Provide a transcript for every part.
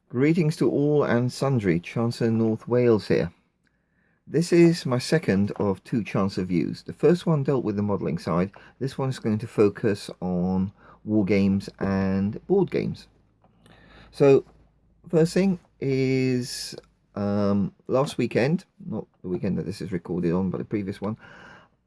Greetings to all and sundry, Chancellor North Wales here. This is my second of two Chancellor views. The first one dealt with the modelling side. This one is going to focus on war games and board games. So, first thing is last weekend, not the weekend that this is recorded on, but the previous one,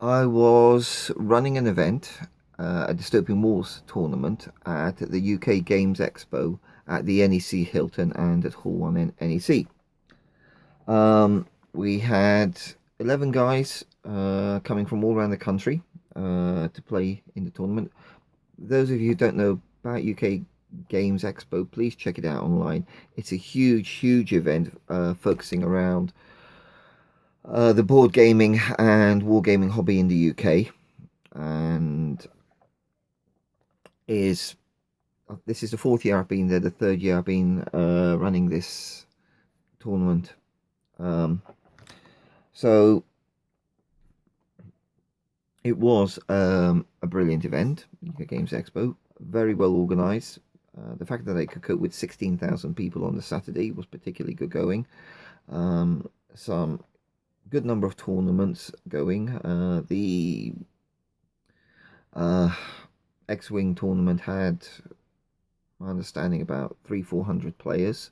I was running an event, a Dystopian Wars tournament at the UK Games Expo at the NEC Hilton and at Hall 1 NEC. We had 11 guys coming from all around the country to play in the tournament. Those of you who don't know about UK Games Expo, please check it out online. It's a huge event focusing around the board gaming and wargaming hobby in the UK, and this is the fourth year I've been there, the third year I've been running this tournament. So it was a brilliant event, UK Games Expo, very well organised. The fact that they could cope with 16,000 people on the Saturday was particularly good going. Some good number of tournaments going. The X-Wing tournament had, my understanding, about 300-400 players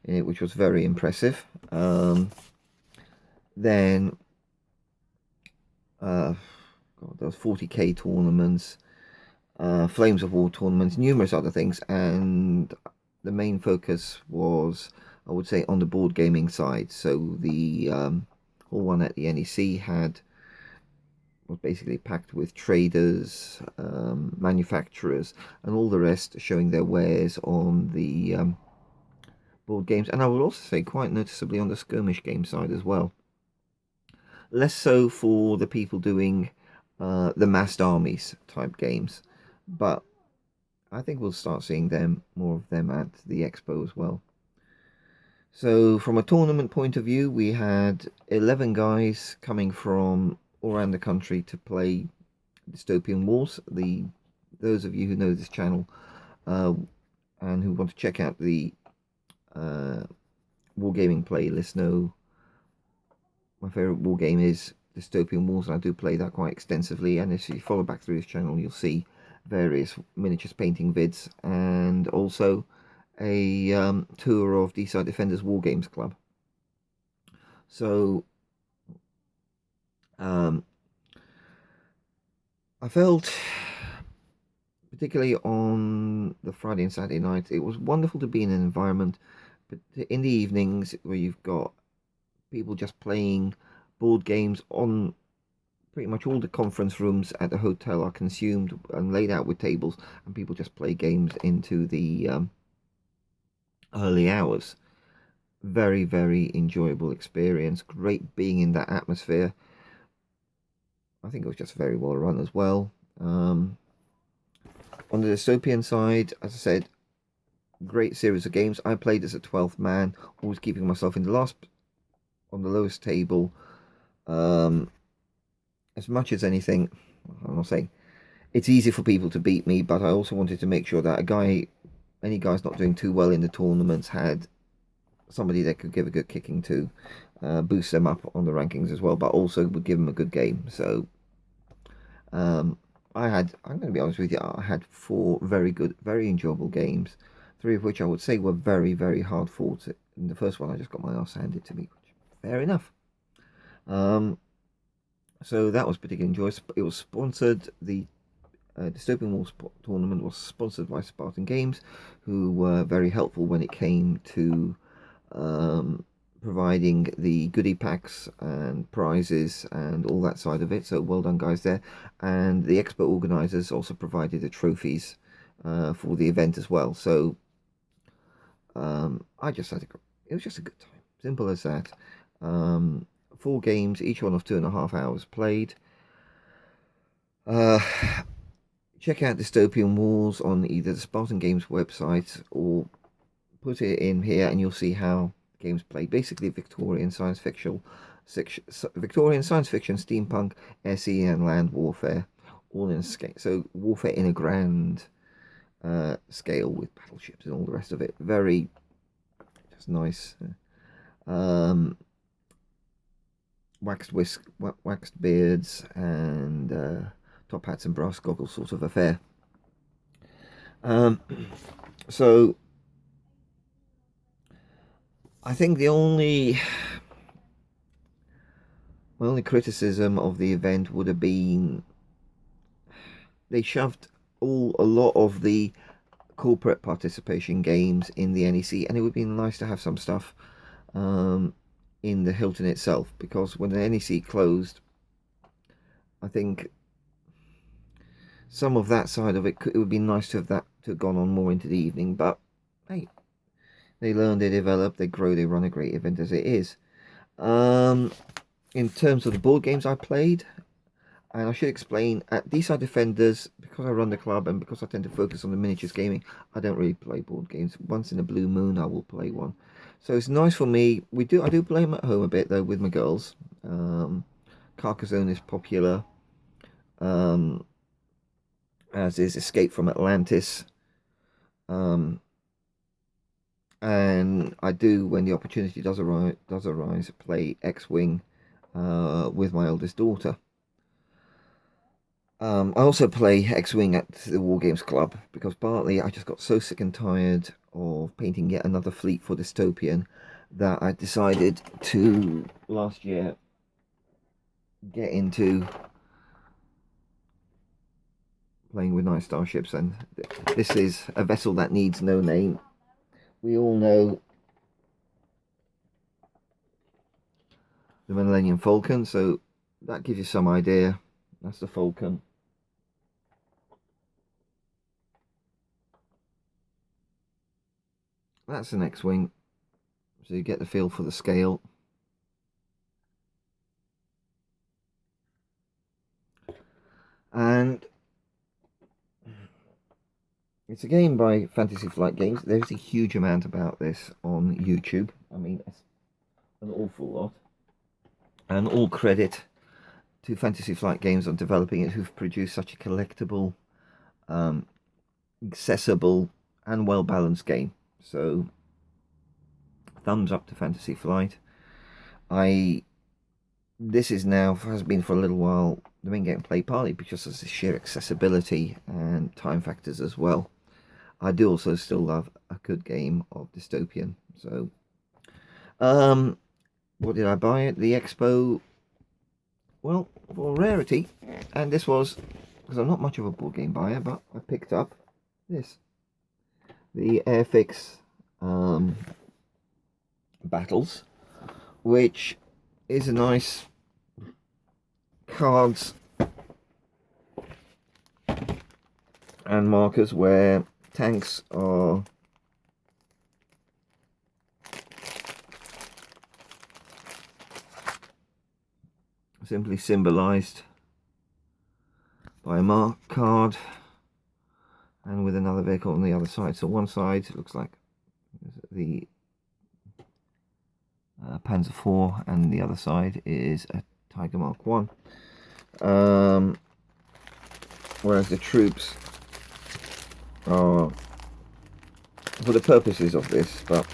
in it, which was very impressive. Then there was 40k tournaments, Flames of War tournaments, numerous other things, and the main focus was, I would say, on the board gaming side. So the Hall 1 at the NEC was basically packed with traders, manufacturers, and all the rest showing their wares on the board games, and I would also say quite noticeably on the skirmish game side as well. Less so for the people doing the massed armies type games, but I think we'll start seeing more of them at the expo as well. So from a tournament point of view, we had 11 guys coming from all around the country to play Dystopian Wars. Those of you who know this channel and who want to check out the wargaming playlist know my favourite wargame is Dystopian Wars, and I do play that quite extensively. And if you follow back through this channel, you'll see various miniatures painting vids and also a tour of Deeside Defenders Wargames Club. So I felt, particularly on the Friday and Saturday night, it was wonderful to be in an environment, but in the evenings where you've got people just playing board games on pretty much all the conference rooms at the hotel are consumed and laid out with tables, and people just play games into the early hours. Very enjoyable experience. Great being in that atmosphere. I think it was just very well run as well. On the Dystopian side, as I said, great series of games. I played as a 12th man, always keeping myself on the lowest table. As much as anything, I'm not saying it's easy for people to beat me, but I also wanted to make sure that any guys not doing too well in the tournaments had somebody that could give a good kicking to, boost them up on the rankings as well, but also would give them a good game. So I'm going to be honest with you, I had 4 very good, very enjoyable games, 3 of which I would say were very hard fought. In the first one, I just got my ass handed to me, which fair enough. So that was particularly enjoyable. It was sponsored, the Dystopian Wars tournament was sponsored by Spartan Games, who were very helpful when it came to providing the goodie packs and prizes and all that side of it. So well done, guys, there. And the expo organisers also provided the trophies for the event as well. So I just had it was just a good time. Simple as that. 4 games, each one of 2.5 hours played. Check out Dystopian Wars on either the Spartan Games website or put it in here, and you'll see how games played. Basically, Victorian science fiction, steampunk, SE, and land warfare, all in a scale. So warfare in a grand scale with battleships and all the rest of it. Very It's nice. Waxed beards and top hats and brass goggles sort of affair. So I think my only criticism of the event would have been they shoved a lot of the corporate participation games in the NEC, and it would be nice to have some stuff in the Hilton itself, because when the NEC closed, I think some of that side of it, it would be nice to have gone on more into the evening. But hey, they learn, they develop, they grow, they run a great event as it is. In terms of the board games I played, and I should explain, at Deeside Defenders, because I run the club and because I tend to focus on the miniatures gaming, I don't really play board games. Once in a blue moon I will play one. So it's nice for me. I do play them at home a bit though with my girls. Carcassonne is popular, as is Escape from Atlantis. And I do, when the opportunity does arise, play X-Wing with my eldest daughter. I also play X-Wing at the Wargames Club because partly I just got so sick and tired of painting yet another fleet for Dystopian that I decided to, last year, get into playing with nice starships, and this is a vessel that needs no name. We all know the Millennium Falcon, so that gives you some idea. That's the Falcon. That's the X-Wing, so you get the feel for the scale. And it's a game by Fantasy Flight Games. There's a huge amount about this on YouTube. I mean, it's an awful lot. And all credit to Fantasy Flight Games on developing it, who've produced such a collectible, accessible, and well-balanced game. So, thumbs up to Fantasy Flight. This is now, has been for a little while, the main game play, partly because of the sheer accessibility and time factors as well. I do also still love a good game of Dystopian. So, what did I buy at the Expo? Well, for rarity, and this was, because I'm not much of a board game buyer, but I picked up this. The Airfix Battles, which is a nice cards and markers where tanks are simply symbolized by a mark card and with another vehicle on the other side. So one side looks like the Panzer IV, and the other side is a Tiger Mark 1. Whereas the troops are, for the purposes of this, but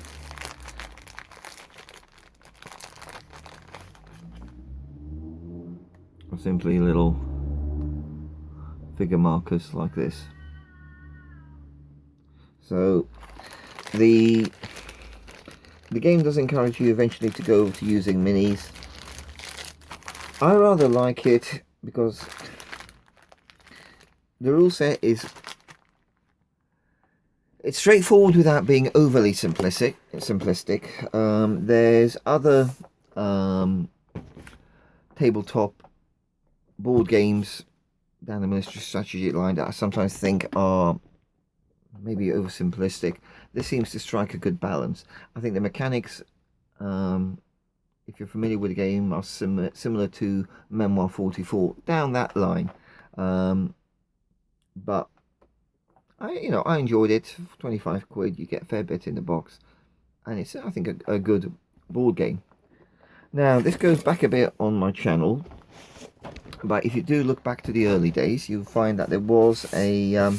simply little figure markers like this. So the game does encourage you eventually to go to using minis. I rather like it because the rule set is, it's straightforward without being overly simplistic. There's other tabletop board games down the military strategy line that I sometimes think are maybe oversimplistic. This seems to strike a good balance. I think the mechanics, if you're familiar with the game, are similar to Memoir 44, down that line. But I enjoyed it. For 25 quid, you get a fair bit in the box, and it's, I think, a good board game. Now, this goes back a bit on my channel, but if you do look back to the early days, you'll find that there was a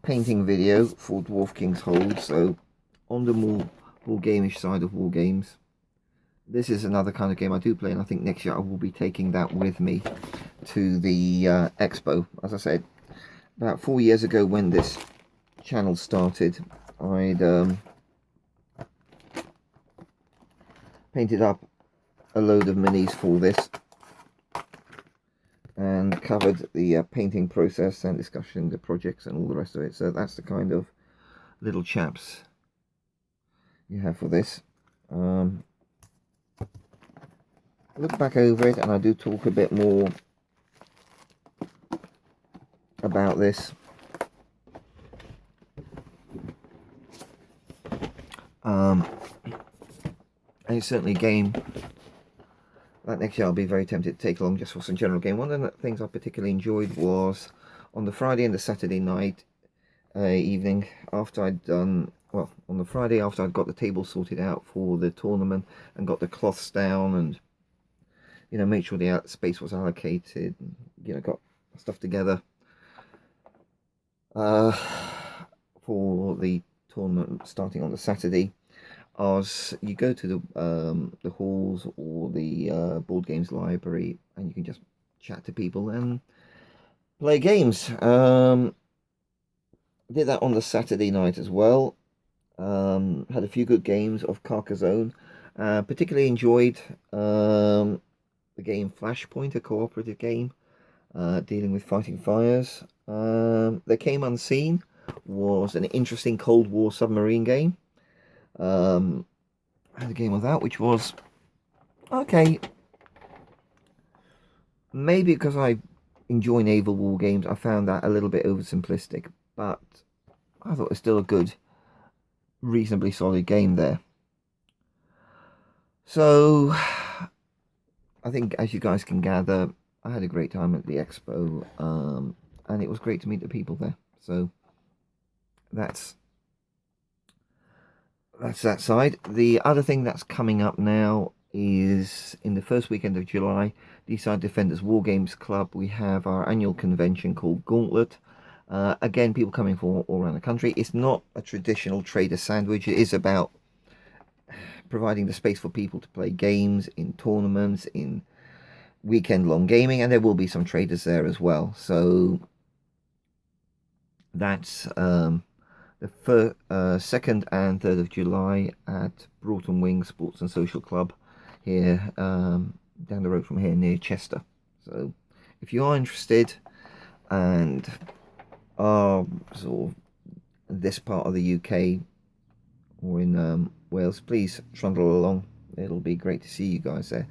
painting video for Dwarf King's Hold. So on the board game-ish side of Wargames. This is another kind of game I do play, and I think next year I will be taking that with me to the expo. As I said, about 4 years ago when this channel started, I'd painted up a load of minis for this and covered the painting process and discussion, the projects and all the rest of it. So that's the kind of little chaps you have for this. Look back over it, and I do talk a bit more about this. And it's certainly a game that next year I'll be very tempted to take along just for some general game. One of the things I particularly enjoyed was on the Friday and the Saturday night evening, after I'd done, well, on the Friday after I'd got the table sorted out for the tournament and got the cloths down and, you know, made sure the space was allocated, and, you know, got stuff together for the tournament starting on the Saturday. You go to the halls or the board games library, and you can just chat to people and play games. Did that on the Saturday night as well. Had a few good games of Carcassonne. Particularly enjoyed the game Flashpoint, a cooperative game dealing with fighting fires. That Came Unseen was an interesting Cold War submarine game. I had a game of that which was okay. Maybe because I enjoy naval war games, I found that a little bit oversimplistic, but I thought it was still a good, reasonably solid game there. So I think, as you guys can gather, I had a great time at the expo, and it was great to meet the people there. So that's that side. The other thing that's coming up now is in the first weekend of July, Deeside Defenders Wargames Club. We have our annual convention called Gauntlet. Again, people coming from all around the country. It's not a traditional trader sandwich. It is about providing the space for people to play games in tournaments, in weekend-long gaming, and there will be some traders there as well. So that's the 2nd and 3rd of July at Broughton Wing Sports and Social Club here, down the road from here near Chester. So if you are interested and are sort of this part of the UK or in Wales, please trundle along. It'll be great to see you guys there.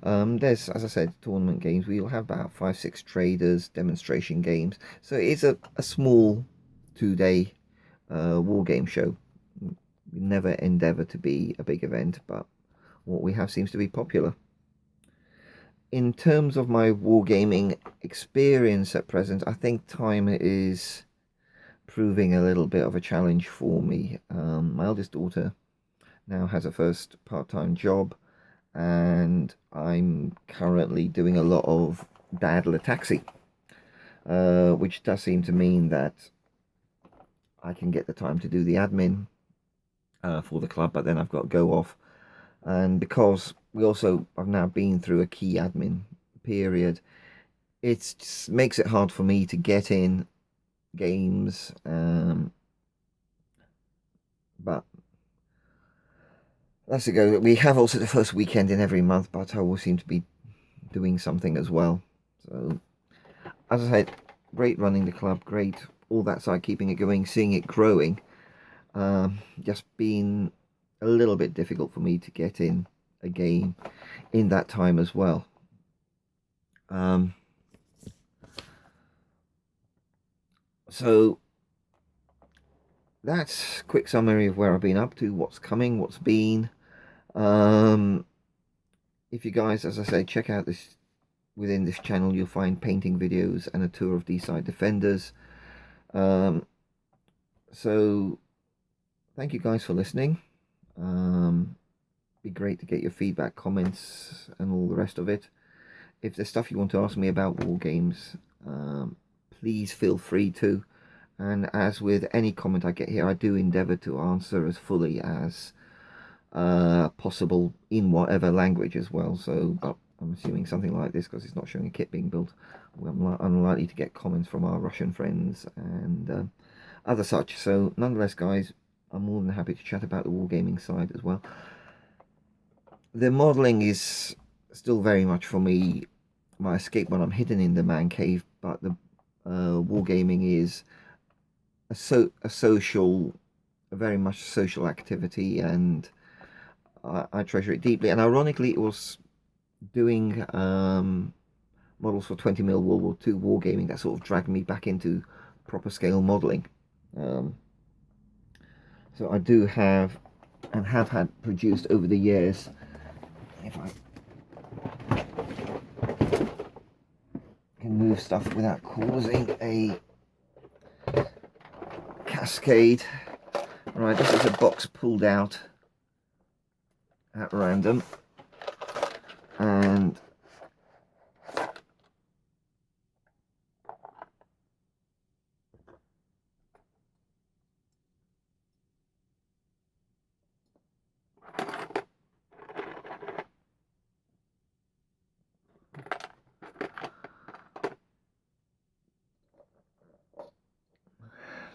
There's, as I said, tournament games. We'll have about 5-6 traders, demonstration games. So it's a small 2-day war game show. We never endeavour to be a big event, but what we have seems to be popular. In terms of my wargaming experience at present, I think time is proving a little bit of a challenge for me. My eldest daughter now has her first part-time job, and I'm currently doing a lot of daddler taxi, which does seem to mean that I can get the time to do the admin for the club, but then I've got to go off. And because I've now been through a key admin period, it just makes it hard for me to get in games, but that's a go. We have also the first weekend in every month, but I will seem to be doing something as well. So, as I said, great running the club, great all that side, keeping it going, seeing it growing. Just been a little bit difficult for me to get in a game in that time as well. So that's a quick summary of where I've been up to, what's coming, what's been. If you guys, as I say, check out this within this channel, you'll find painting videos and a tour of Deeside Defenders. So thank you guys for listening. Be great to get your feedback, comments, and all the rest of it. If there's stuff you want to ask me about war games, please feel free to. And as with any comment I get here, I do endeavour to answer as fully as possible in whatever language as well. So, but I'm assuming something like this, because it's not showing a kit being built, I'm unlikely to get comments from our Russian friends and other such. So nonetheless, guys, I'm more than happy to chat about the wargaming side as well. The modelling is still very much for me my escape when I'm hidden in the man cave, but the wargaming is a social, a very much social activity, and I treasure it deeply. And ironically, it was doing models for 20mm World War II wargaming that sort of dragged me back into proper scale modelling. So I do have, and have had produced over the years, if I can move stuff without causing a cascade. Right, this is a box pulled out at random, and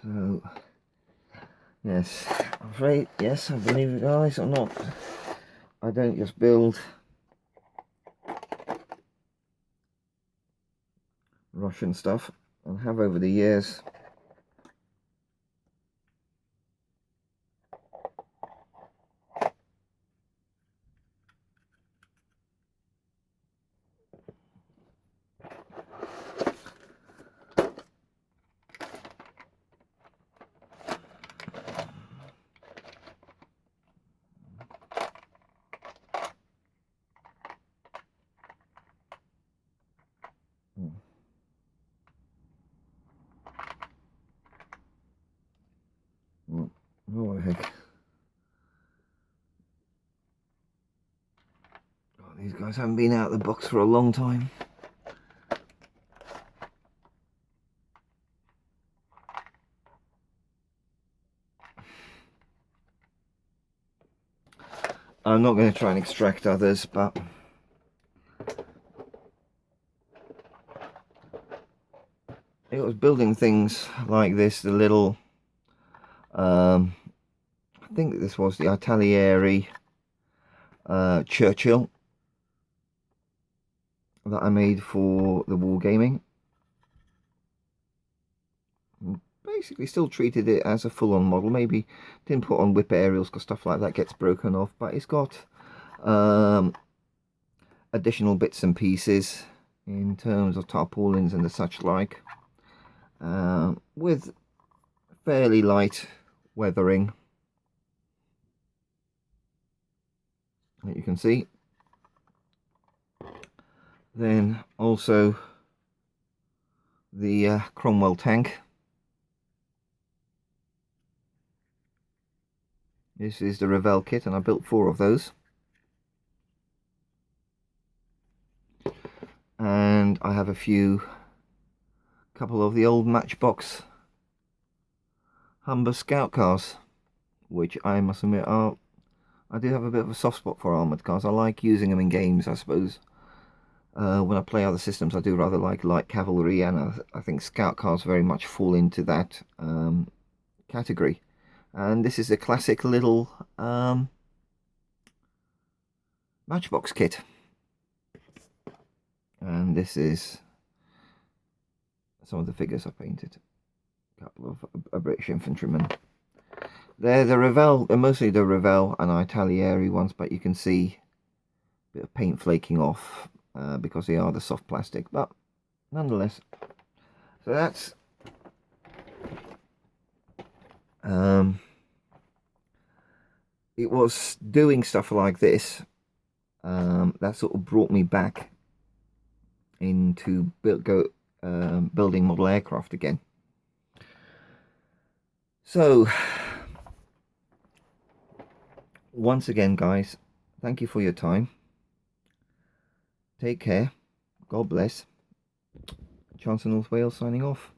so yes, I'm afraid, yes, I believe it, guys, or not, I don't just build Russian stuff, and have over the years. Oh heck. Oh, these guys haven't been out of the box for a long time. I'm not going to try and extract others, but it was building things like this, the little I think that this was the Italieri Churchill that I made for the wargaming. Basically still treated it as a full-on model. Maybe didn't put on whip aerials because stuff like that gets broken off, but it's got additional bits and pieces in terms of tarpaulins and the such like, with fairly light weathering that you can see. Then also the Cromwell tank. This is the Revell kit, and I built 4 of those. And I have a couple of the old Matchbox Humber Scout cars, which I must admit are, I do have a bit of a soft spot for armoured cars. I like using them in games, I suppose. When I play other systems, I do rather like light cavalry, and I think scout cars very much fall into that category. And this is a classic little Matchbox kit. And this is some of the figures I painted. A couple of a British infantrymen. They're the Revell, they're mostly the Revell and Italieri ones, but you can see a bit of paint flaking off because they are the soft plastic, but nonetheless. So that's it was doing stuff like this that sort of brought me back into building model aircraft again. So once again, guys, thank you for your time. Take care. God bless. Chancellor North Wales signing off.